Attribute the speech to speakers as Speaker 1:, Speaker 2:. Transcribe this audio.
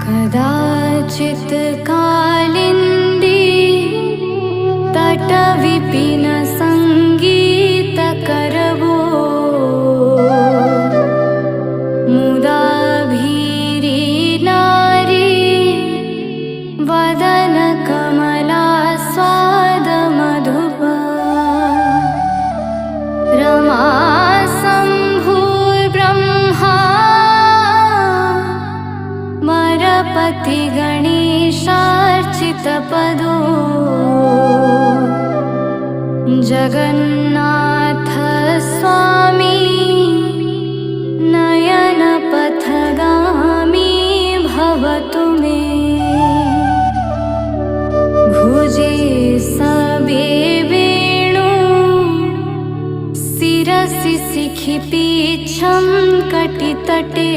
Speaker 1: कदाचित् कालिन्दी तटविपिन संगीतकरवो मुदा भीरी नारी वदन कमला स्वाद मधुपा रमा पति गणेशार्चितपदो जगन्नाथ स्वामी नयनपथगामी भवतु मे भुजे सबे वेणु शिरसि शिखि पीच्छं कटितटे